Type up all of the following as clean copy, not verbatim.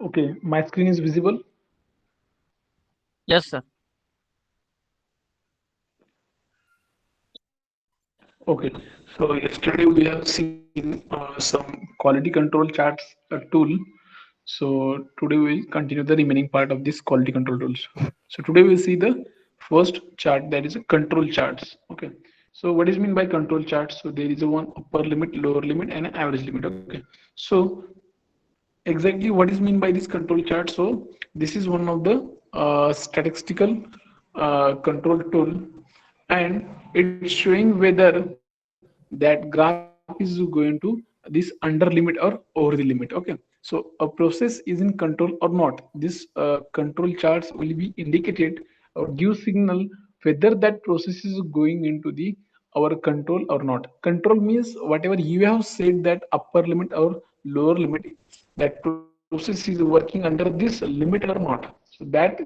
Okay, my screen is visible. Yes, sir. Okay, so yesterday we have seen some quality control charts tool. So today we'll continue the remaining part of this quality control tools. So today we'll see the first chart, that is a control charts. Okay, so what is mean by control charts? So there is a one upper limit, lower limit, and an average limit. Okay, so exactly what is mean by this control chart? So this is one of the statistical control tool, and it's showing whether that graph is going to this under limit or over the limit. Okay, so a process is in control or not. This control charts will be indicated or give signal whether that process is going into the our control or not. Control means whatever you have said, that upper limit or lower limit, that process is working under this limit or not. So that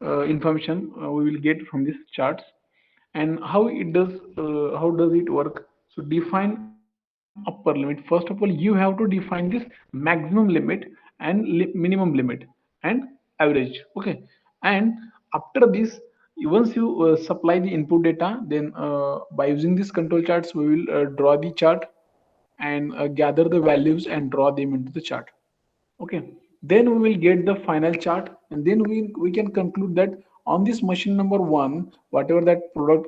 information we will get from these charts. And how does it work? So define upper limit. First of all, you have to define this maximum limit and minimum limit and average. Okay, and after this, once you supply the input data, then by using this control charts, we will draw the chart and gather the values and draw them into the chart. Okay, then we will get the final chart, and then we can conclude that on this machine number one, whatever that product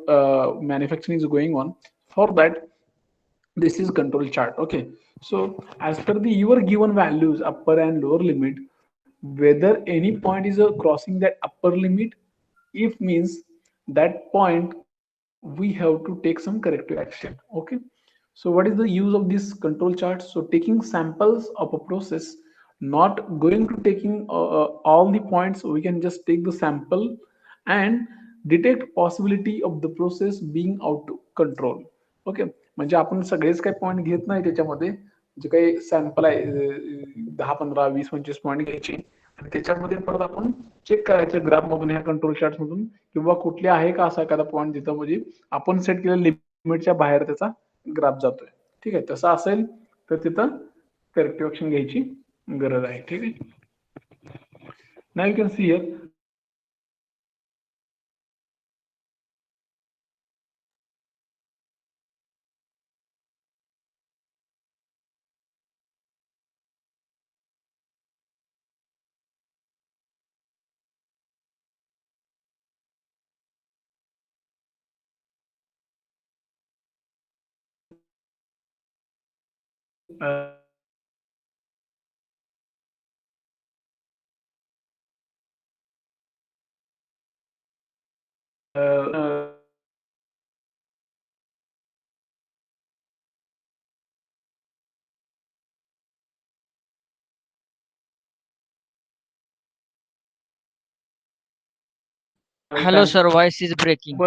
manufacturing is going on, for that this is control chart. Okay, so as per the your given values, upper and lower limit, whether any point is crossing that upper limit, if means that point we have to take some corrective action. Okay, so what is the use of this control chart? So taking samples of a process, not going to taking all the points, we can just take the sample and detect possibility of the process being out to control. Okay, म्हणजे आपण सगळेच काही point घेत नाही त्याच्यामध्ये, जे काही sample आहे 10 15 20 25 point घ्यायचे आणि त्याच्यामध्ये परत आपण चेक करायचं ग्राफ मधून, ह्या कंट्रोल चार्ट मधून, किंवा कुठले आहे का असा एखादा पॉईंट जिथं म्हणजे आपण सेट केलेल्या लिमिटच्या बाहेर त्याचा ग्राफ जातोय. ठीक आहे, तसं असेल तर तिथं करेक्टिव्ह ऍक्शन घ्यायची गरज आहे. ठीक आहे, नाव you can see here. Hello, sir. Voice is breaking.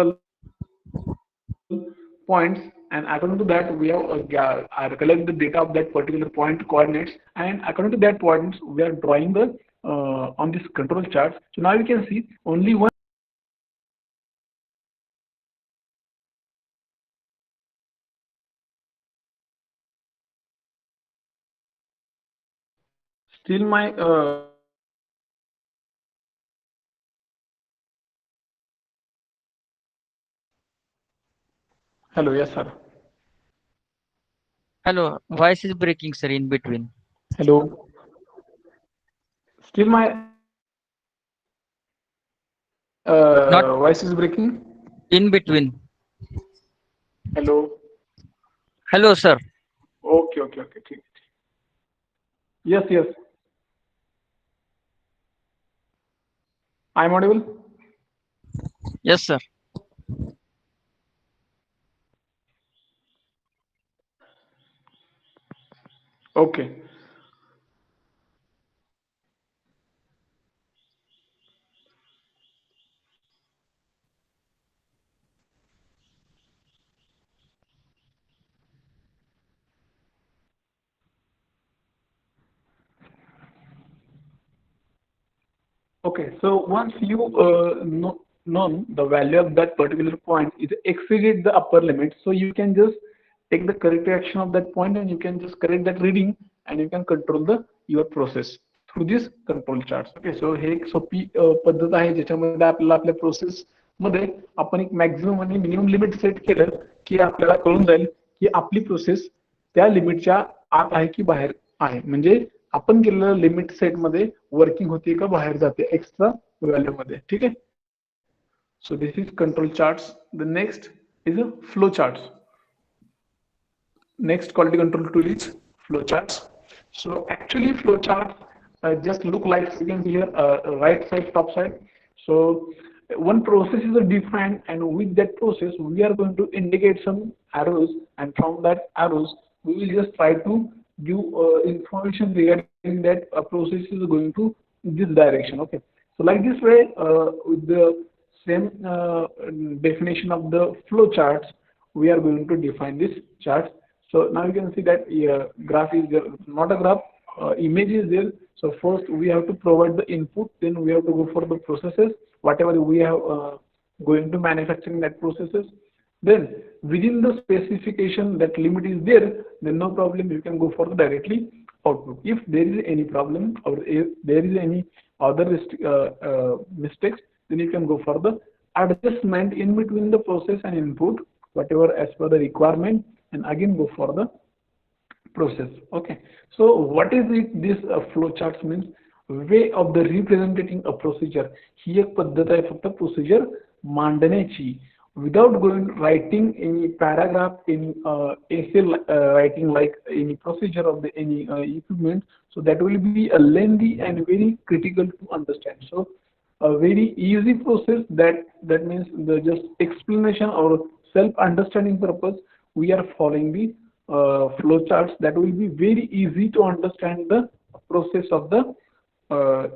Points, and according to that we have collect the data of that particular point coordinates, and according to that points we are drawing the on this control charts. So now you can see only one. Still my hello, yes sir. Hello. Voice is breaking, sir, in between. Hello, still my Not voice is breaking. in between. Hello. Hello, sir. Okay, okay, okay, ठीक है. Yes, yes, I'm audible. Yes, sir. Okay. Okay, so once you know. known the value of that particular point is exceeded the upper limit, so you can just take the corrective action of that point and you can just correct that reading and you can control the your process through this control charts. Okay, so हे एक सोपी पद्धत आहे ज्याच्यामध्ये आपल्याला आपल्या process मध्ये आपण एक मॅक्झिमम आणि मिनिमम लिमिट सेट केलं की आपल्याला कळून जाईल की आपली प्रोसेस त्या लिमिटच्या आत आहे की बाहेर आहे, म्हणजे आपण केलेलं लिमिट सेट मध्ये वर्किंग होते का बाहेर जाते एक्स्ट्रा व्हॅल्यू मध्ये. ठीक आहे. So this is control charts. The next is a flow charts. Next quality control tool is flow charts. So actually flow charts just look like you can see here right side, top side. So one process is defined, and with that process we are going to indicate some arrows, and from that arrows we will just try to give information regarding that a process is going to this direction. Okay. So like this way with the same definition of the flow charts, we are going to define this chart. So now you can see that graph is there, not a graph, image is there. So first we have to provide the input, then we have to go for the processes, whatever we have going to manufacturing that processes. Then within the specification that limit is there, then no problem, you can go for the directly output. If there is any problem or if there is any other mistakes, then you can go for the adjustment in between the process and input, whatever as per the requirement, and again go for the process. Okay. So what is it? This flow charts means way of the representing a procedure. ही एक पद्धत आहे फक्त procedure मांडण्याची, without going writing any paragraph, any essay writing like any procedure of the any equipment. So that will be a lengthy and very critical to understand. So a very easy process, that means the just explanation or self understanding purpose, we are following the flow charts that will be very easy to understand the process of the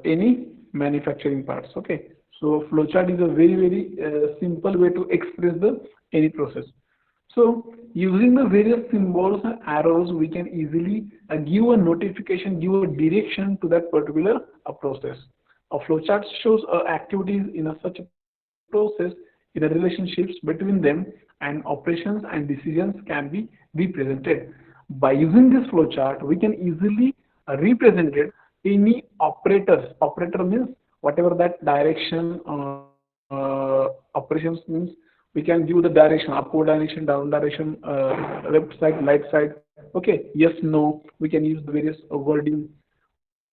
any manufacturing parts. Okay, so flowchart is a very simple way to express the any process. So using the various symbols and arrows, we can easily give a notification, give a direction to that particular process. A flowchart shows activities in a such a process in the relationships between them, and operations and decisions can be represented. By using this flowchart, we can easily represent it any operators. Operator means whatever that direction operations means, we can give the direction, upward direction, down direction, left side, right side. Okay, yes, no, we can use the various wording.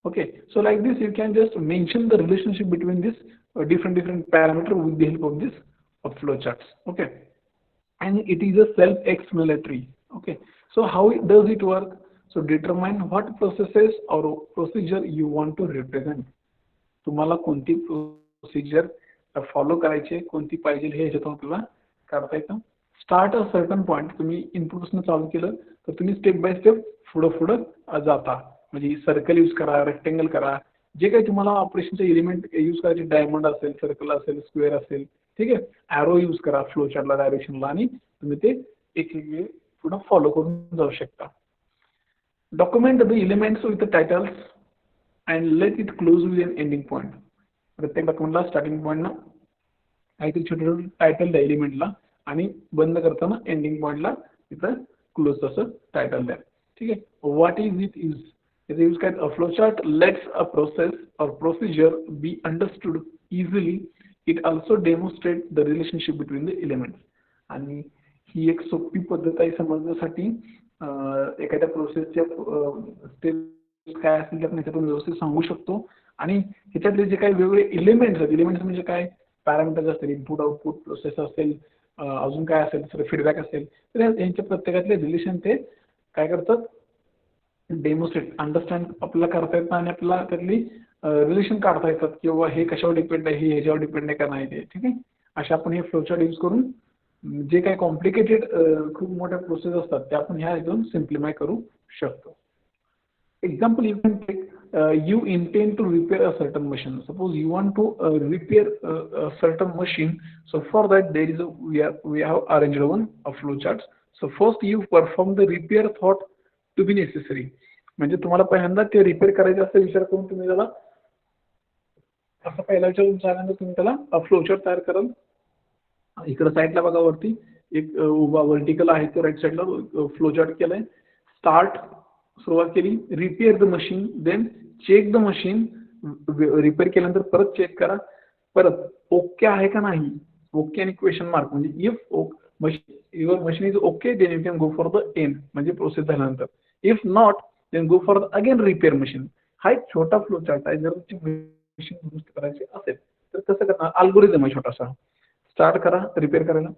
Okay, so like this you can just mention the relationship between this different parameter with the help of this flow charts. Okay, and it is a self-explanatory. Okay, so how does it work? So determine what processes or procedure you want to represent. तुम्हाला कोणती procedure follow करायची, कोणती पाहिजे हे ह्याच्यातून आपल्याला काढता येतं. Start a certain point, तुम्ही इनपुटपासून चालू केलं तर तुम्ही स्टेप बाय स्टेप पुढं जाता. म्हणजे सर्कल यूज करा, रेक्टेंगल करा, जे काही तुम्हाला ऑपरेशनचे एलिमेंट यूज करायचे, डायमंड असेल, सर्कल असेल, स्क्वेअर असेल, ठीक आहे, ॲरो यूज करा फ्लो चार्टला डायरेक्शनला, आणि तुम्ही ते एक पुढं फॉलो करून जाऊ शकता. Document the elements with the titles and let it close with an ending point. प्रत्येक डॉक्युमेंटला स्टार्टिंग पॉईंटला काहीतरी छोटे छोटे टायटल द्या एलिमेंटला, आणि बंद करताना एंडिंग पॉईंटला तिथं क्लोज तसं टायटल द्या. ठीक आहे. What is it is is used as a flowchart lets a process or procedure be understood easily. It also demonstrates the relationship between the elements. आणि ही एक सोपी पद्धत आहे समजण्यासाठी. एखाद्या प्रोसेसच्या स्टेप्स काय असतील आपण याच्यातून व्यवस्थित सांगू शकतो. आणि ह्याच्यातले जे काही वेगवेगळे एलिमेंट्स आहेत, एलिमेंट्स म्हणजे काय, पॅरामीटर्स असतील, इनपुट आउटपुट प्रोसेस असेल, अजून काय असेल, फीडबॅक असेल, तर यांच्या प्रत्येकातले रिलेशन ते काय करतात, डेमोस्ट्रेट, अंडरस्टँड आपल्याला करता येतं, आणि आपल्याला त्यातली रिलेशन काढता येतात, किंवा हे कशावर डिपेंड आहे, हे ह्याच्यावर डिपेंड आहे का नाही ते. ठीक आहे. अशा आपण हे फ्लोचार्ट यूज करून जे काही कॉम्प्लिकेटेड खूप मोठ्या प्रोसेस असतात त्या आपण ह्या एकदम सिम्प्लिफाय करू शकतो. Example you can take, you intend to repair a certain machine. Suppose you want to repair a certain machine. So for that there is we have arranged a flow chart. So first you perform the repair thought to be necessary. म्हणजे तुम्हाला पहिल्यांदा ते repair करायचं असं विचार करून तुम्ही त्याला असा पहिला विचार तुमचा आल्यानंतर तुम्ही त्याला फ्लोचार्ट तयार कराल. इकडे साईडला बघा वरती एक उभा वर्टिकल आहे तो राईट साईडला फ्लोचार्ट केलाय. स्टार्ट सुरुवात केली, repair the machine, then check the machine, repair केल्यानंतर परत चेक करा, परत ओके आहे का नाही, ओके आणि क्वेश्चन मार्क म्हणजे if your machine is okay then you can go for the end म्हणजे प्रोसेस झाल्यानंतर. If not then go for the again repair machine. हा एक छोटा फ्लो चार्ट आहे. जर तुमची मशीन दुरुस्त करायची असेल तर कसं करणार, अल्गोरिदम आहे छोटासा. स्टार्ट करा रिपेअर करायला,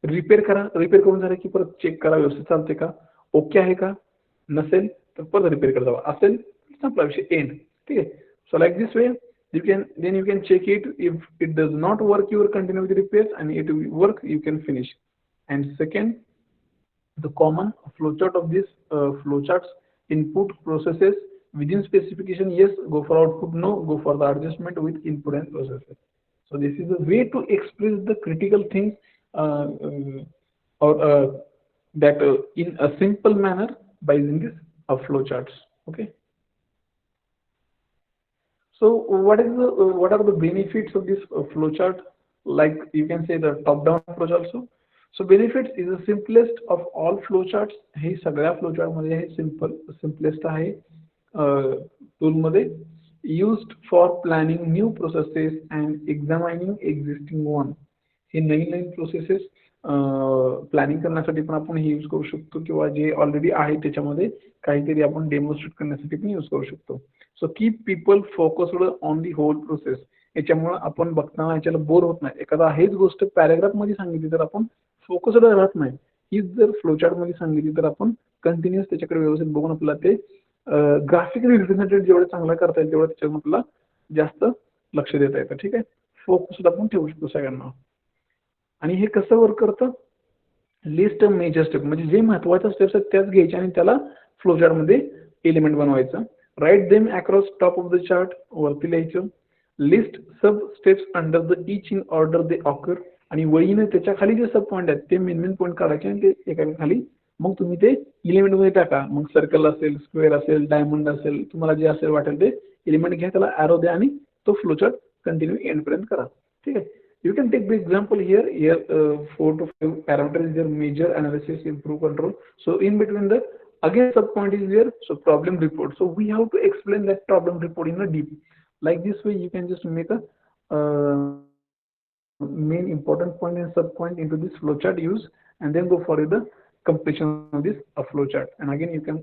रिपेअर करा, रिपेअर करून झालं की परत चेक करा व्यवस्थित चालते का, ओके आहे का, नसेल तर परत रिपेअर करत जावा, असेल संपला विषय एंड. ठीक आहे. So like this way you can check it. If it does not work, you will continue with the repairs, and it will work, you can finish. And second, the common flowchart of this flowcharts: input processes within specification, yes, go for output, no, go for the adjustment with input and processes. So this is a way to express the critical things or that in a simple manner by using this flowcharts. Okay. So what are the benefits of this flowchart? Like you can say the top-down approach also. So benefits is the simplest of all flowcharts. हे सगळ्या flowchart मध्ये हे simplest आहे tool मध्ये, used for planning new processes and examining existing one. हे नवीन processes planning करण्यासाठी पण आपण हे use करू शकतो, किंवा जे ऑलरेडी आहे त्याच्यामध्ये काहीतरी आपण डेमॉन्स्ट्रेट करण्यासाठी पण यूज करू शकतो. So keep people focused on the whole process. याच्यामुळे आपण बघताना याच्याला बोर होत नाही. एखादा हेच गोष्ट पॅराग्राफ मध्ये सांगितली तर आपण फोकस्ड राहत नाही. हीच जर फ्लोचार्ट मध्ये सांगितली तर आपण कंटिन्युअस त्याच्याकडे व्यवस्थित बघून आपल्याला ते ग्राफिकली रिप्रेझेंटेड जेवढं चांगलं करता येईल तेवढं त्याच्यावर आपल्याला जास्त लक्ष देता येतं. ठीक आहे. फोकस आपण ठेवू शकतो सगळ्यांना. आणि हे कसं वर्क करतं, लिस्ट मेजर स्टेप म्हणजे जे महत्वाच्या स्टेप्स आहेत त्याच घ्यायच्या आणि त्याला फ्लोचार्ट मध्ये एलिमेंट बनवायचं. Write them across top of the chart, वरती लिहायचं. List sub steps under the each in order they occur, आणि वळीने त्याच्या खाली जे सब पॉईंट आहेत ते मेन पॉईंट काढायचे आणि ते एका खाली मग तुम्ही ते एलिमेंट मध्ये टाका. मग सर्कल असेल, स्क्वेअर असेल, डायमंड असेल, तुम्हाला जे असेल वाटेल ते एलिमेंट घ्या, त्याला ॲरो द्या आणि तो फ्लोचार्ट कंटिन्यू एंड पर्यंत करा. ठीक आहे. You can take the example here. Here, 4 to 5 parameters is your major, analysis, improve, control. So in between the again sub point is there. So problem report. So we have to explain that problem report in a deep. Like this way, you can just make a main important point and sub point into this flowchart use, and then go for the completion of this flowchart. And again, you can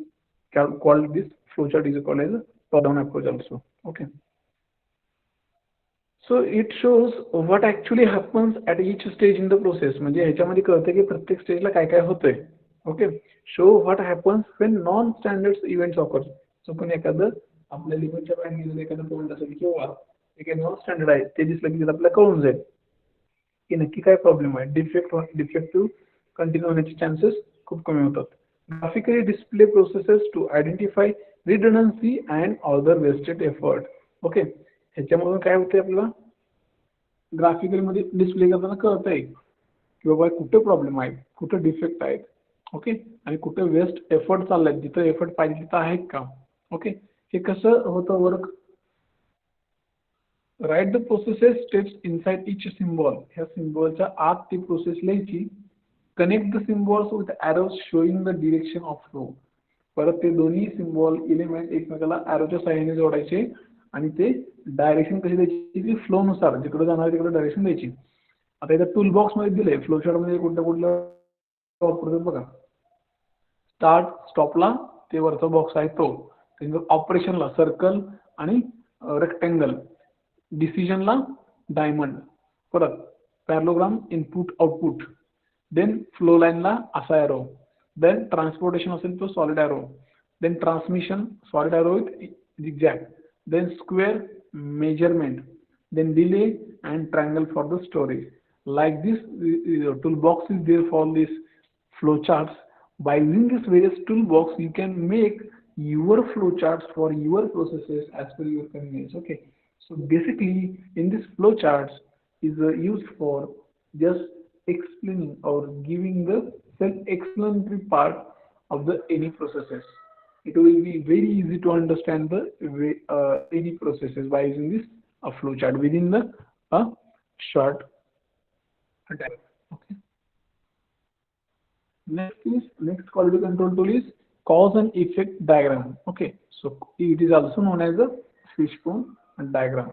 call this flowchart is called as a top-down approach also. Okay. So it shows what actually happens at each stage in the process. म्हणजे ह्याच्यामध्ये कळतं की प्रत्येक स्टेजला काय काय होतंय. Okay. So what happens when non standard events occur. So पण एखादं आपल्या लिमिटच्या बाहेर गेलेलं एखादं पॉईंट असेल किंवा एखादं नॉन स्टँडर्ड आहे ते दिसलं की आपल्याला कळून जाईल की नक्की काय प्रॉब्लेम आहे. डिफेक्टिव्ह कंटिन्यू होण्याचे चान्सेस खूप कमी होतात. Graphically display processes to identify redundancy and other wasted effort. Okay. ह्याच्यामधून काय होतंय आपल्याला ग्राफिकल मध्ये डिस्प्ले करताना कळत आहे की बाबा कुठे प्रॉब्लेम आहे, कुठे डिफेक्ट आहेत. ओके. आणि कुठे वेस्ट एफर्ट चाललाय, जिथं एफर्ट पाहिजे तिथं आहेत का. ओके. हे कसं होतं work. Write the processes steps inside etch symbol. ह्या सिम्बॉलच्या आत ती प्रोसेस लिहायची. Connect the symbols with arrows showing the direction of flow. परत ते दोन्ही सिम्बॉल एलिमेंट एकमेकाला एरोच्या साह्याने जोडायचे आणि ते डायरेक्शन कशी द्यायची ती फ्लोनुसार जिकडे जाणार तिकडे डायरेक्शन द्यायची. आता इथं टूल बॉक्स मध्ये दिलंय फ्लोचार्ट मध्ये कुठल्या वापरतात बघा. स्टार्ट स्टॉपला ते वरचा बॉक्स आहे तो. त्यानंतर ऑपरेशनला सर्कल आणि रेक्टेंगल, डिसिजनला डायमंड, परत parallelogram input output, then flow लाईनला असा एरो, देन ट्रान्सपोर्टेशन असेल तो solid arrow, then transmission solid arrow with zigzag, then square measurement, then delay and triangle for the storage. Like this toolbox is there for this flowcharts. By using this various toolbox, you can make your flowcharts for your processes as per your convenience. Okay. So basically, in this flowcharts is used for just explaining or giving the self-explanatory part of the any processes. It will be very easy to understand the any processes by using this a flow chart within the a short time. Okay. Next quality control tool is cause and effect diagram. Okay, so it is also known as the fishbone diagram.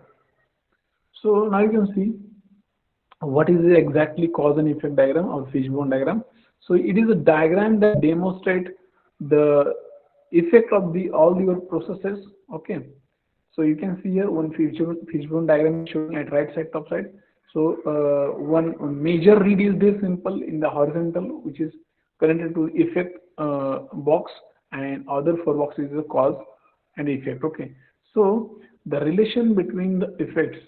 So now you can see what is exactly cause and effect diagram or fishbone diagram. So it is a diagram that demonstrates the effect of the all your processes. Okay, so you can see here one fishbone diagram is showing at right side top side. So one major read is this simple in the horizontal, which is connected to effect box, and other four boxes is the cause and effect. Okay, so the relation between the effects,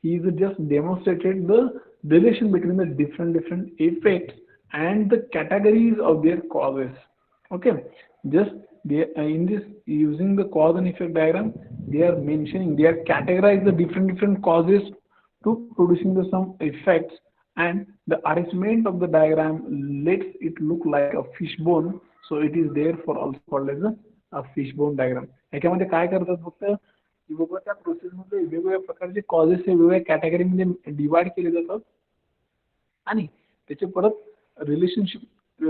he is just demonstrated the relation between the different effects and the categories of their causes. Okay, just they in this using the cause and effect diagram, they are mentioning, they are categorized the different causes to producing the some effects, and the arrangement of the diagram lets it look like a fishbone. So it is therefore also called as a fishbone diagram. याच्यामध्ये काय करतात फक्त की बाबा त्या process मध्ये वेगवेगळ्या प्रकारचे causes हे वेगवेगळ्या कॅटेगरीमध्ये डिवाइड केले जातात आणि त्याचे परत रिलेशनशिप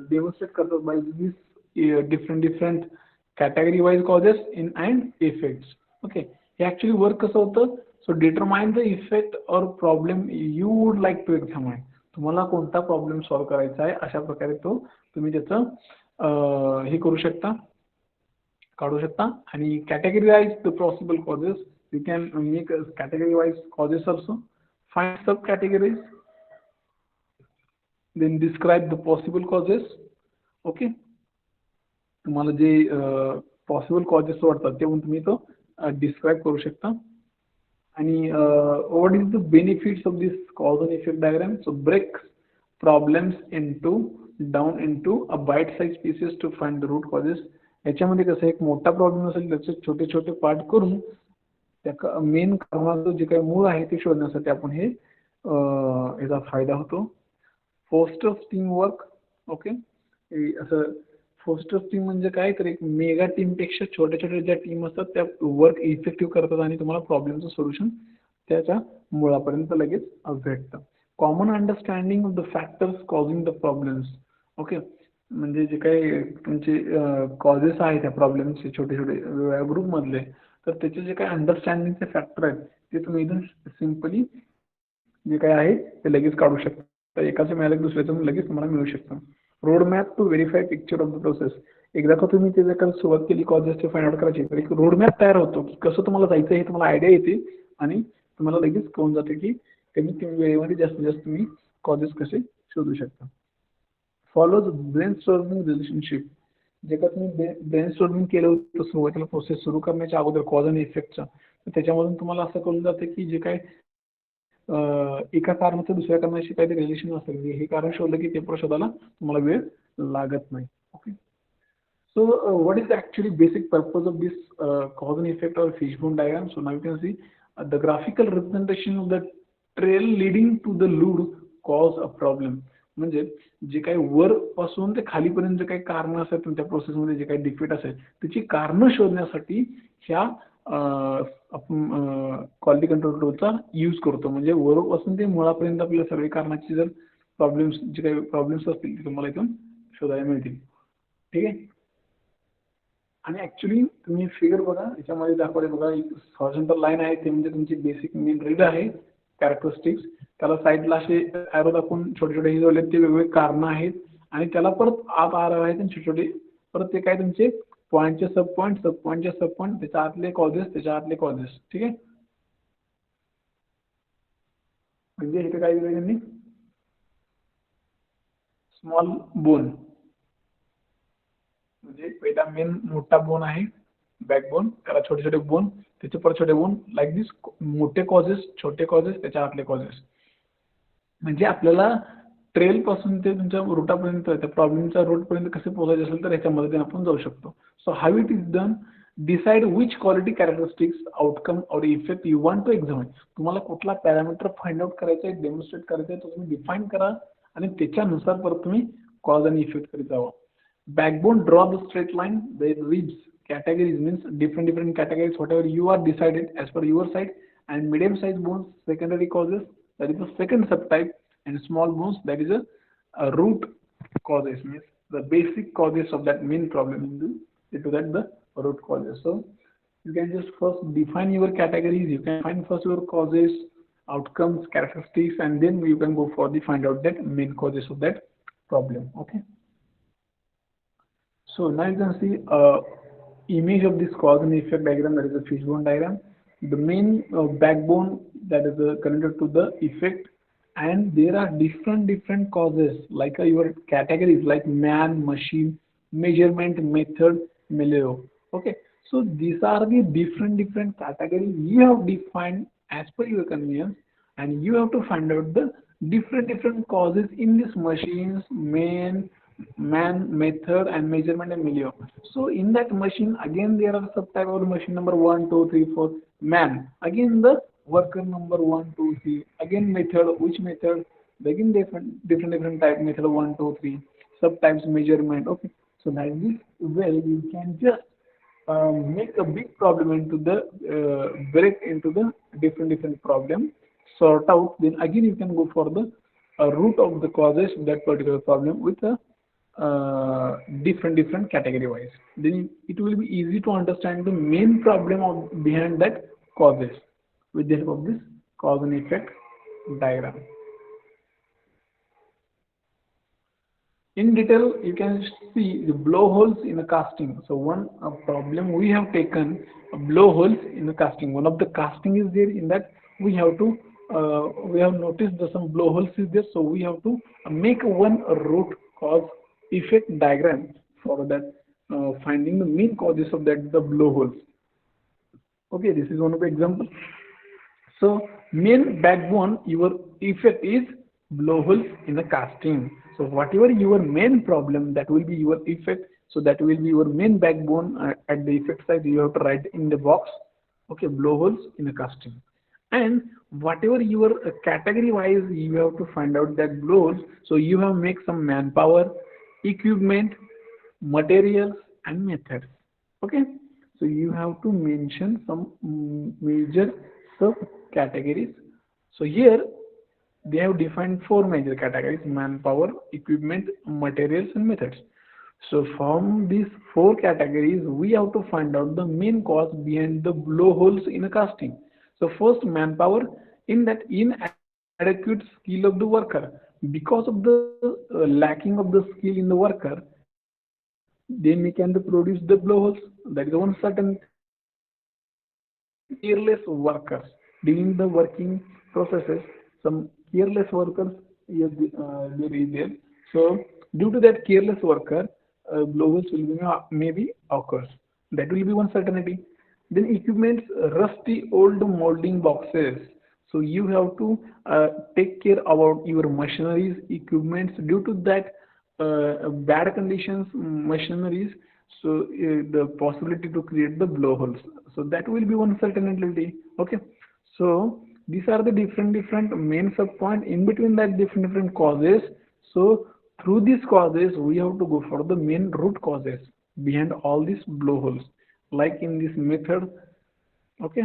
डेमॉन्स्ट्रेट करतात by this different category wise causes in and effects. Okay, हे ऍक्च्युली वर्क कसं होतं. So determine the effect or problem you would like to examine. तुम्हाला कोणता प्रॉब्लेम सॉल्व्ह करायचा आहे अशा प्रकारे तो तुम्ही त्याचं हे करू शकता, काढू शकता. आणि category wise the possible causes, you can make category wise causes also, find sub categories, then describe the possible causes. Okay, तुम्हाला जे पॉसिबल कॉजेस वाटतात ते तुम्ही तो डिस्क्राईब करू शकता. आणि what is the benefits of this cause and effect diagram. So break problems into down into a bite size pieces to find the root causes. याच्यामध्ये कसं एक मोठा प्रॉब्लेम असेल त्याचे छोटे छोटे पार्ट करून त्या मेन कारणाचं जे काही मूळ आहे ते शोधण्यासाठी आपण हे याचा फायदा होतो. Fosters team work. ओके, असं फोस्टर्स टीम म्हणजे काय तर एक मेगा टीमपेक्षा छोट्या छोट्या ज्या टीम असतात त्या वर्क इफेक्टिव्ह करतात आणि तुम्हाला प्रॉब्लेमचं सोल्युशन त्याच्या मुळापर्यंत लगेच भेटतं. Common understanding of the factors causing the problems. Okay, म्हणजे जे काही तुमचे कॉजेस आहेत त्या प्रॉब्लेमचे छोटे छोटे ग्रुपमधले, तर त्याचे जे काही अंडरस्टँडिंगचे फॅक्टर आहेत ते तुम्ही एकदम सिम्पली जे काही आहे ते लगेच काढू शकता. तर एकाचं मिळालं दुसऱ्याचं लगेच तुम्हाला मिळू शकतं. Road map to verify picture of the process. एकदा का तुम्ही ते जर सुरुवात केली कॉजेसचे फाइंड आउट करायची, तर एक रोड मॅप तयार होतो की कसं तुम्हाला जायचं हे तुम्हाला आयडिया येते आणि तुम्हाला लगेच कळून जाते की कमीत कमी वेळेमध्ये जास्तीत जास्त तुम्ही कॉजेस कसे शोधू शकता. Follows brainstorming relationship. जे का तुम्ही ब्रेनस्टॉर्मिंग केलं होतं सुरुवातीला प्रोसेस सुरू करण्याच्या अगोदर कॉज आणि इफेक्टचा, तर त्याच्यामधून तुम्हाला असं कळून जातं की जे काय एका कारणाचं दुसऱ्या कारणाशी काहीतरी रिलेशन असेल, हे कारण शोधलं की ते पण शोधायला तुम्हाला वेळ लागत नाही. Okay, so what is the actually basic purpose of this cause and effect or fishbone diagram? So now you can see the graphical representation of the trail leading to the loop cause a problem. म्हणजे जे काही वर पासून ते खालीपर्यंत जे काही कारण असतात तुमच्या प्रोसेसमध्ये जे काही डिफेक्ट असेल त्याची कारणं शोधण्यासाठी ह्या आपण क्वालिटी कंट्रोल टूलचा यूज करतो. म्हणजे वरपासून ते मुळापर्यंत आपल्या सगळी कारणाची जर प्रॉब्लेम्स जे काही प्रॉब्लेम्स असतील ते तुम्हाला इथून शोधायला मिळतील. ठीक आहे. आणि ऍक्च्युली तुम्ही फिगर बघा, याच्यामध्ये दाखवले बघा, एक हॉरिझॉन्टल लाईन आहे ते म्हणजे तुमची बेसिक मेन रीड आहे कॅरेक्टरिस्टिक्स. त्याला साईडला असे ॲरो दाखवून छोटे छोटे हिरवले ते वेगवेगळे कारणं आहेत आणि त्याला परत आत आर आहेत आणि छोटे छोटे परत ते काय तुमचे पॉईंटचे सब पॉईंटचे सब पॉईंट, त्याच्या आतले कॉजेस, त्याच्या आतले कॉजेस. ठीक आहे. म्हणजे इथे काय दिलं त्यांनी, स्मॉल बोन म्हणजे पहिला मेन मोठा बोन आहे बॅकबोन, त्याला छोटे छोटे बोन, त्याचे परत छोटे बोन, लाईक दिस मोठे कॉजेस, छोटे कॉजेस, त्याच्या आतले कॉजेस. म्हणजे आपल्याला ट्रेल पासून ते तुमच्या रूटापर्यंत त्या प्रॉब्लेमच्या रूटपर्यंत कसे पोहोचायचे असेल तर ह्याच्या मदतीने आपण जाऊ शकतो. So how it is done, decide which quality characteristics outcome or effect you want to examine. तुम्हाला कुठला पॅरामीटर फाइंड आउट करायचा आहे, डेमॉन्स्ट्रेट करायचा आहे, तो तुम्ही डिफाईन करा आणि त्याच्यानुसार परत तुम्ही कॉज आणि इफेक्ट करीत जावा. Backbone draw the straight line. The reads categories means different categories whatever you are decided as per your side, and medium sized bones secondary causes, that is the second subtype, and small bones, that is a root causes, means the basic causes of that main problem into that the root causes. So you can just first define your categories, you can find first your causes, outcomes, characteristics, and then you can go for the find out that main causes of that problem. Okay. So now you can see image of this cause and effect diagram, that is a fishbone diagram. The main backbone that is connected to the effect, and there are different causes like your categories like man, machine, measurement, method, milieu. Okay, so these are the different categories you have defined as per your convenience, and you have to find out the different causes in these machines, man, method, and measurement and milieu. So in that machine, again there are subtype of the machine number one, two, three, four. Man, again the worker number one, two, three. Again method, which method? Again different type method one, two, three. Subtypes measurement. Okay. So like this way you can just make a big problem into the break into the different problem, sort out. Then again you can go for the root of the causes of that particular problem with a different category wise. Then it will be easy to understand the main problem of behind that causes with the help of this cause and effect diagram. In detail, you can see the blowholes in the casting. So one problem we have taken blowholes in the casting. One of the casting is there, in that we have noticed that some blowholes is there. So we have to make one root cause effect diagram for that, finding the main causes of that the blowholes. Okay, this is one of the example. So main backbone, your effect is blowholes in the casting. So whatever your main problem, that will be your effect. So that will be your main backbone. At the effect side, you have to write in the box. Okay, blowholes in the casting. And whatever your category wise, you have to find out that blowholes. So you have make some manpower, equipment, materials, and methods. Okay, so you have to mention some major subcategories. So here they have defined four major categories: manpower, equipment, materials, and methods. So from these four categories, we have to find out the main cause behind the blowholes in a casting. So first, manpower, in that inadequate skill of the worker. Because of the lacking of the skill in the worker, then we can produce the blowholes. That is one certain thing. Second is careless workers during the working processes. Some careless workers there is there. So due to that careless worker, blowholes will be maybe occurs. That will be one certainty. Then equipments, rusty old molding boxes. So you have to take care about your machineries, equipments due to that bad conditions, machineries. So the possibility to create the blowholes. So that will be one certainty. Okay. So these are the different main sub point. In between that different causes. So through these causes, we have to go for the main root causes behind all these blowholes. Like in this method, okay,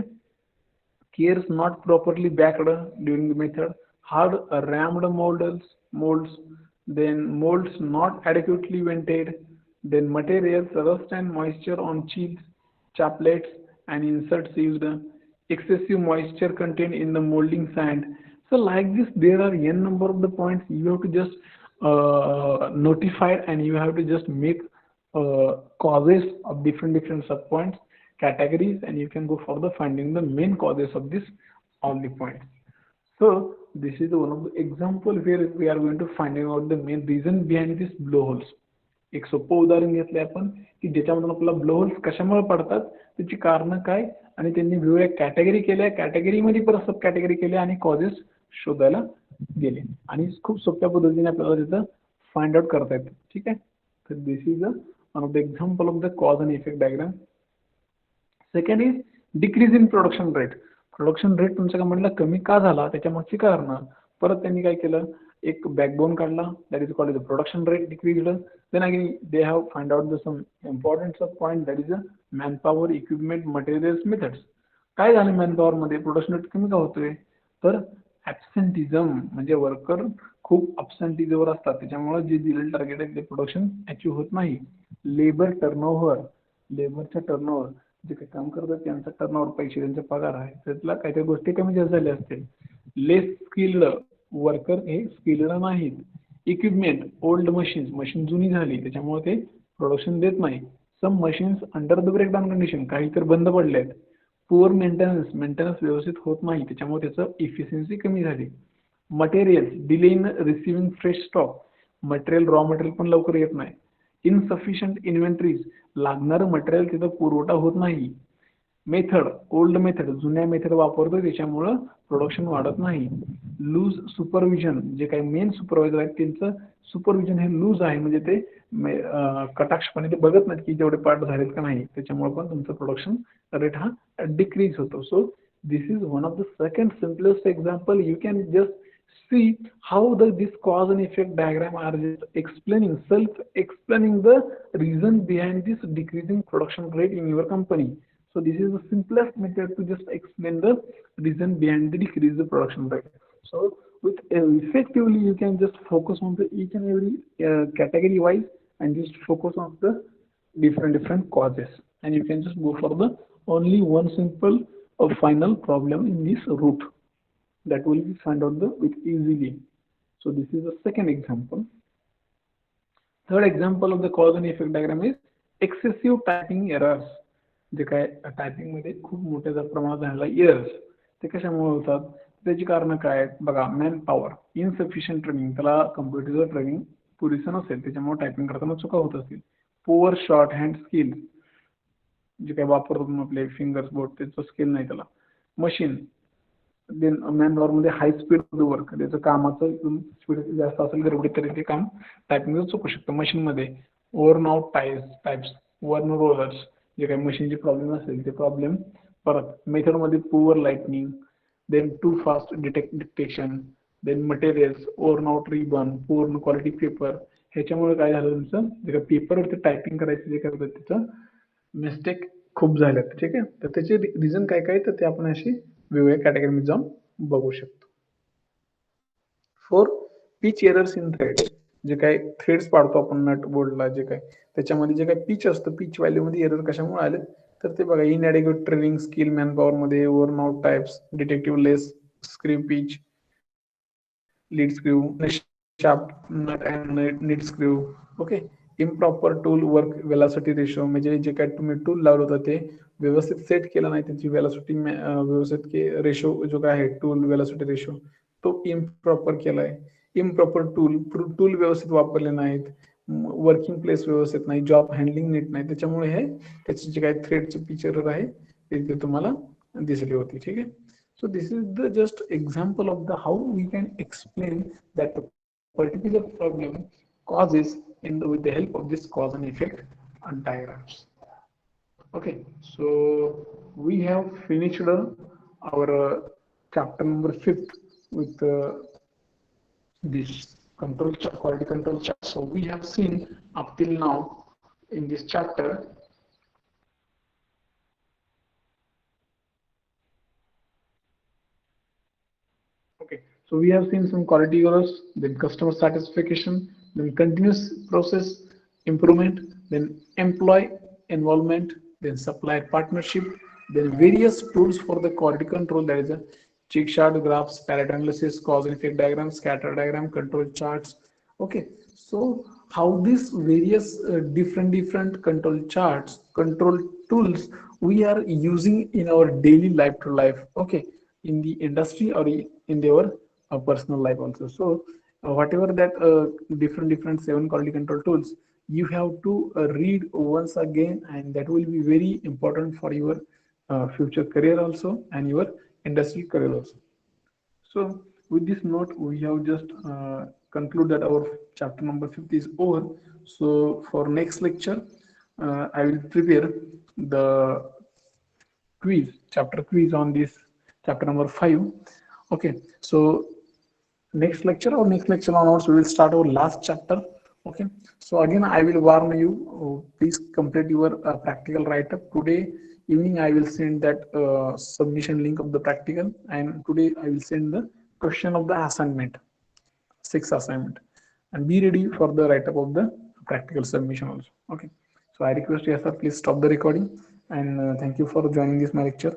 gears not properly backed during the method, hard rammed molds, then molds not adequately vented, then materials, rust and moisture on shields, chaplets, and inserts used, excessive moisture contained in the molding sand. So like this, there are n number of the points you have to just notify, and you have to just make causes of different sub points categories, and you can go for the finding the main causes of this all the points. So this is one of the example where we are going to finding out the main reason behind this blowholes. एक सोपं उदाहरण घेतलंय आपण की ज्याच्यामधून आपल्याला ब्लोहोल्स कशामुळे पडतात, त्याची कारण काय, आणि त्यांनी वेगवेगळ्या कॅटेगरी केल्या, कॅटेगरीमध्ये परत सब कॅटेगरी केल्या आणि कॉजेस शोधायला गेले, आणि खूप सोप्या पद्धतीने आपल्याला तिथं फाइंड आउट करता येतं. ठीक आहे. तर this is one of the example of the cause and effect diagram. Second is decrease in production rate. Production rate तुमच्या कंपनीला कमी का झाला, त्याच्यामागची कारणं. परत त्यांनी काय केलं, एक बॅकबोन काढला, that is called the production rate decreased. Then again they have find out the some important sub point, that is a manpower, equipment, materials, methods. काय झालं मॅनपॉवर मध्ये प्रोडक्शन रेट कमी का होतोय? तर ऍबसेंटिझम म्हणजे वर्कर खूप वर असतात, त्याच्यामुळे जे दिलेलं टार्गेट आहे ते प्रोडक्शन अचीव होत नाही. लेबर टर्नओव्हर, लेबरचा टर्नओव्हर, जे काही काम करतात त्यांचा टर्नओव्हर, पैसे त्यांचा पगार आहे त्यातला काहीतरी गोष्टी कमी जास्त झाल्या असतील. लेस स्किल्ड वर्कर हे स्किल्ड नाहीत. इक्विपमेंट, ओल्ड मशीन्स, मशीन जुनी झाली त्याच्यामुळे ते प्रोडक्शन देत नाही. Some machines under the breakdown condition, काही तर बंद पडले आहेत. पुअर मेंटेनन्स, मेंटेनन्स व्यवस्थित होत नाही त्याच्यामुळे त्याचं इफिशियन्सी कमी झाली. Material, delay in receiving fresh stock, material raw material पण लवकर येत नाही. इनसफिशियंट इन्व्हेंटरीज, लागणारं मटेरियल तिथं पुरवठा होत नाही. मेथड, ओल्ड मेथड, जुन्या मेथड वापरतोय त्याच्यामुळं प्रोडक्शन वाढत नाही. लूज सुपरविजन, जे काही मेन सुपरवायझर आहेत त्यांचं सुपरविजन हे लूज आहे, म्हणजे ते कटाक्षपणे ते बघत नाहीत की जेवढे पार्ट झालेत का नाही, त्याच्यामुळे पण तुमचं प्रोडक्शन रेट हा डिक्रीज होतो. So this is one of the second simplest example. You can just see how this cause and effect diagram are just explaining, self explaining the reason behind this decreasing production rate in your company. So this is the simplest method to just explain the reason behind the decrease the production rate. So with effectively you can just focus on the each and every category wise and just focus on the different causes, and you can just go for the only one simple final problem in this route that will be found out the with easily. So this is the second example. Third example of the cause and effect diagram is excessive typing errors. जे काय typing मध्ये खूप मोठ्या प्रमाणात झालेला errors, ते कशामुळे होतात? त्याची कारण काय आहेत बघा. मॅन पॉवर, इनसफिशियंट ट्रेनिंग, त्याला कम्प्युटरचं ट्रेनिंग पुरेसं नसेल त्याच्यामुळे टायपिंग करताना चुका होत असतील. पुअर शॉर्ट हँड स्किल, जे काही वापरतो आपले फिंगर्स बोट त्याचं स्किल नाही त्याला. मशीन, मॅन पॉवर मध्ये हाय स्पीड वर्क, त्याचं कामाचं स्पीड जास्त असेल गडबडीत तरी ते काम टायपिंग चुकू शकतं. मशीन मध्ये over out types, worn rollers, जे काही मशीनचे प्रॉब्लेम असेल ते प्रॉब्लेम. परत मेथड मध्ये poor lightning, then too fast detection, then materials, over out ribbon, poor quality paper. ह्याच्यामुळे काय झालं तुमचं, जे काही पेपरवरती टायपिंग करायचं जे करतात त्याचं मिस्टेक खूप झाल्यात. ठीक आहे, तर त्याचे रिझन काय काय तर ते आपण अशी वेगवेगळ्या कॅटेगरीमध्ये जाऊन बघू शकतो. Four, pitch errors in thread, जे काही थ्रेड्स पाडतो आपण नट बोर्डला, जे काही त्याच्यामध्ये जे काही पिच असतं, पिच व्हॅल्यू मध्ये एरर कशामुळे आले तर ते बघा. Inadequate training skill man power मध्ये, over out types, detective less screw pitch, lead screw, sharp nut and need screw. Okay. Improper tool work velocity ratio, म्हणजे जे काय तुम्ही टूल लावलं होतं ते व्यवस्थित सेट केलं नाही, त्याची वेलॉसिटी व्यवस्थित रेशो जो काय आहे टूल वेलॉसिटी रेशो तो इम्प्रॉपर केलाय. इम्प्रॉपर टूल व्यवस्थित वापरले नाहीत, वर्किंग प्लेस व्यवस्थित नाही, जॉब हँडलिंग नीट नाही, त्याच्यामुळे हे त्याची जे काही थ्रेडचे फीचर आहे ते तुम्हाला दिसली होती. ठीक आहे. So this is the just example of the how we can explain that the particular problem causes in with the help of this cause and effect diagrams. Okay, so we have finished our chapter number 5 with this quality control chart. So we have seen up till now in this chapter Okay, so we have seen some quality errors, then customer satisfaction, then continuous process improvement, then employee involvement, then supplier partnership, then various tools for the quality control. There is a check chart, graphs, parrot analysis, cause and effect diagram, scatter diagram, control charts. Okay, so how these various different control charts, control tools we are using in our daily life to life. Okay, in the industry or in their personal life also. So whatever that different 7 quality control tools, you have to read once again, and that will be very important for your future career also and your industry career also. So with this note, we have just conclude that our chapter number 50 is over. So for next lecture, I will prepare the chapter quiz on this chapter number 5. Okay, so next lecture or next lecture onwards we will start our last chapter. Okay, so again I will warn you, please complete your practical write-up today. evening I will send that submission link of the practical, and today I will send the question of the assignment, sixth assignment, and be ready for the write up of the practical submission also. Okay, so I request you, sir, please stop the recording, and thank you for joining this my lecture.